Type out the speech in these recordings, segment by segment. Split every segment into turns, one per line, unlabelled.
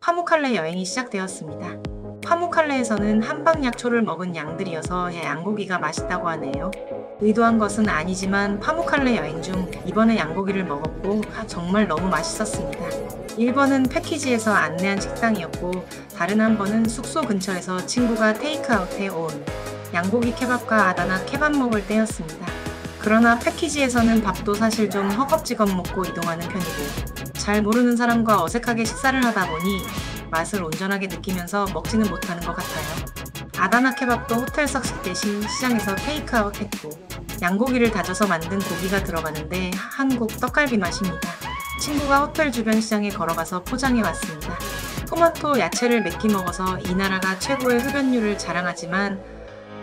파묵칼레 여행이 시작되었습니다. 파묵칼레에서는 한방약초를 먹은 양들이어서 양고기가 맛있다고 하네요. 의도한 것은 아니지만 파묵칼레 여행 중 이번에 양고기를 먹었고 정말 너무 맛있었습니다. 1번은 패키지에서 안내한 식당이었고 다른 한 번은 숙소 근처에서 친구가 테이크아웃해 온 양고기 케밥과 아다나 케밥 먹을 때였습니다. 그러나 패키지에서는 밥도 사실 좀 허겁지겁 먹고 이동하는 편이고 잘 모르는 사람과 어색하게 식사를 하다 보니 맛을 온전하게 느끼면서 먹지는 못하는 것 같아요. 아다나 케밥도 호텔 석식 대신 시장에서 테이크아웃 했고 양고기를 다져서 만든 고기가 들어가는데 한국 떡갈비 맛입니다. 친구가 호텔 주변 시장에 걸어가서 포장해 왔습니다. 토마토, 야채를 몇 끼 먹어서 이 나라가 최고의 흡연율을 자랑하지만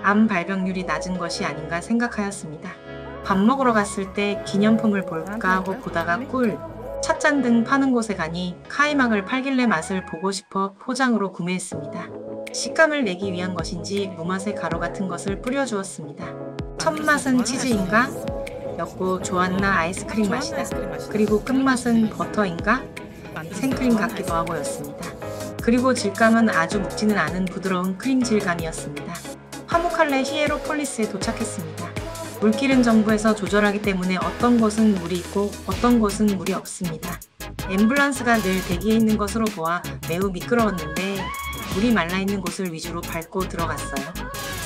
암 발병률이 낮은 것이 아닌가 생각하였습니다. 밥 먹으러 갔을 때 기념품을 볼까 하고 보다가 꿀, 찻잔 등 파는 곳에 가니 카이막을 팔길래 맛을 보고 싶어 포장으로 구매했습니다. 식감을 내기 위한 것인지 무맛의 가루 같은 것을 뿌려주었습니다. 첫 맛은 치즈인가? 였고 좋았나 아이스크림 맛이다. 그리고 끝맛은 버터인가? 생크림 같기도 하고 였습니다. 그리고 질감은 아주 묵지는 않은 부드러운 크림 질감이었습니다. 파묵칼레 히에로폴리스에 도착했습니다. 물길은 정부에서 조절하기 때문에 어떤 곳은 물이 있고 어떤 곳은 물이 없습니다. 앰뷸런스가 늘 대기해 있는 것으로 보아 매우 미끄러웠는데 물이 말라있는 곳을 위주로 밟고 들어갔어요.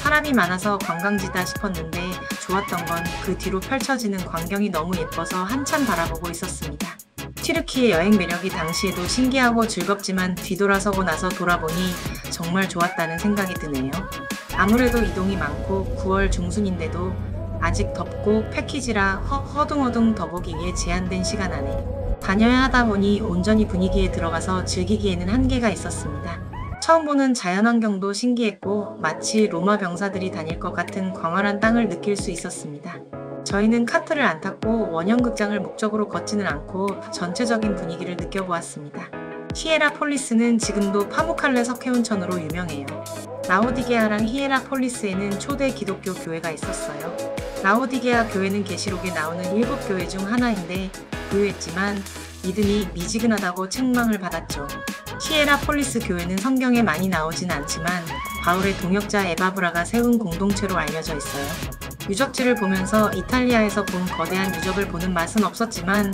사람이 많아서 관광지다 싶었는데 좋았던 건 그 뒤로 펼쳐지는 광경이 너무 예뻐서 한참 바라보고 있었습니다. 튀르키예 여행 매력이 당시에도 신기하고 즐겁지만 뒤돌아서고 나서 돌아보니 정말 좋았다는 생각이 드네요. 아무래도 이동이 많고 9월 중순인데도 아직 덥고 패키지라 허둥허둥 더보기 위해 제한된 시간 안에 다녀야 하다 보니 온전히 분위기에 들어가서 즐기기에는 한계가 있었습니다. 처음 보는 자연환경도 신기했고 마치 로마 병사들이 다닐 것 같은 광활한 땅을 느낄 수 있었습니다. 저희는 카트를 안 탔고 원형극장을 목적으로 걷지는 않고 전체적인 분위기를 느껴보았습니다. 히에라폴리스는 지금도 파묵칼레 석회온천으로 유명해요. 라오디게아랑 히에라폴리스에는 초대 기독교 교회가 있었어요. 라오디게아 교회는 계시록에 나오는 7교회 중 하나인데 부유했지만 믿음이 미지근하다고 책망을 받았죠. 히에라폴리스 교회는 성경에 많이 나오진 않지만 바울의 동역자 에바브라가 세운 공동체로 알려져 있어요. 유적지를 보면서 이탈리아에서 본 거대한 유적을 보는 맛은 없었지만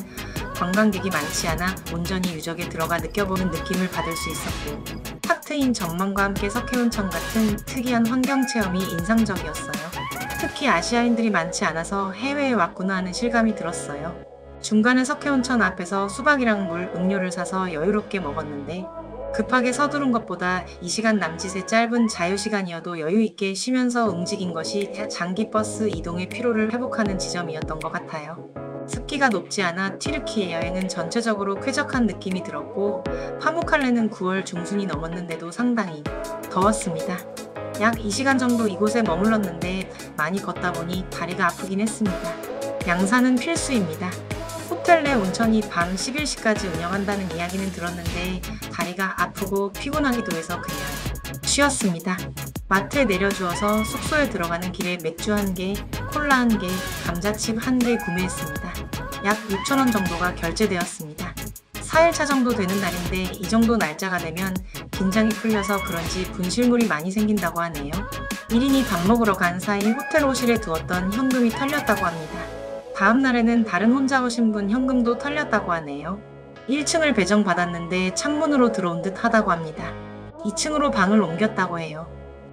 관광객이 많지 않아 온전히 유적에 들어가 느껴보는 느낌을 받을 수 있었고 탁 트인 전망과 함께 석회온천 같은 특이한 환경체험이 인상적이었어요. 특히 아시아인들이 많지 않아서 해외에 왔구나 하는 실감이 들었어요. 중간에 석회온천 앞에서 수박이랑 물, 음료를 사서 여유롭게 먹었는데 급하게 서두른 것보다 이 시간 남짓의 짧은 자유시간이어도 여유있게 쉬면서 움직인 것이 장기 버스 이동의 피로를 회복하는 지점이었던 것 같아요. 습기가 높지 않아 튀르키예 여행은 전체적으로 쾌적한 느낌이 들었고 파묵칼레는 9월 중순이 넘었는데도 상당히 더웠습니다. 약 2시간 정도 이곳에 머물렀는데 많이 걷다 보니 다리가 아프긴 했습니다. 양산은 필수입니다. 호텔 내 온천이 밤 11시까지 운영한다는 이야기는 들었는데 다리가 아프고 피곤하기도 해서 그냥 쉬었습니다. 마트에 내려주어서 숙소에 들어가는 길에 맥주 1개, 콜라 1개, 감자칩 1개 구매했습니다. 약 6,000원 정도가 결제되었습니다. 4일차 정도 되는 날인데 이 정도 날짜가 되면 긴장이 풀려서 그런지 분실물이 많이 생긴다고 하네요. 1인이 밥 먹으러 간 사이 호텔 호실에 두었던 현금이 털렸다고 합니다. 다음 날에는 다른 혼자 오신 분 현금도 털렸다고 하네요. 1층을 배정받았는데 창문으로 들어온 듯 하다고 합니다. 2층으로 방을 옮겼다고 해요.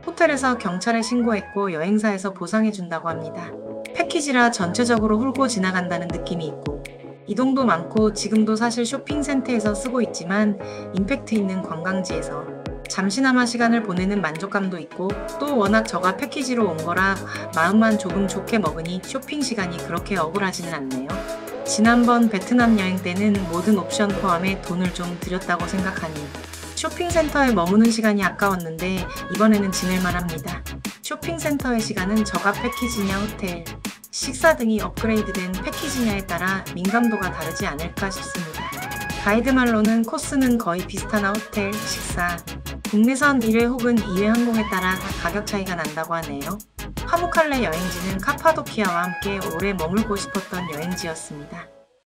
호텔에서 경찰에 신고했고 여행사에서 보상해준다고 합니다. 패키지라 전체적으로 훑고 지나간다는 느낌이 있고 이동도 많고 지금도 사실 쇼핑센터에서 쓰고 있지만 임팩트 있는 관광지에서 잠시나마 시간을 보내는 만족감도 있고 또 워낙 저가 패키지로 온 거라 마음만 조금 좋게 먹으니 쇼핑 시간이 그렇게 억울하지는 않네요. 지난번 베트남 여행 때는 모든 옵션 포함해 돈을 좀 들였다고 생각하니 쇼핑센터에 머무는 시간이 아까웠는데 이번에는 지낼만 합니다. 쇼핑센터의 시간은 저가 패키지냐 호텔, 식사 등이 업그레이드된 패키지냐에 따라 민감도가 다르지 않을까 싶습니다. 가이드 말로는 코스는 거의 비슷하나 호텔, 식사, 국내선 1회 혹은 2회 항공에 따라 가격 차이가 난다고 하네요. 파묵칼레 여행지는 카파도키아와 함께 오래 머물고 싶었던 여행지였습니다.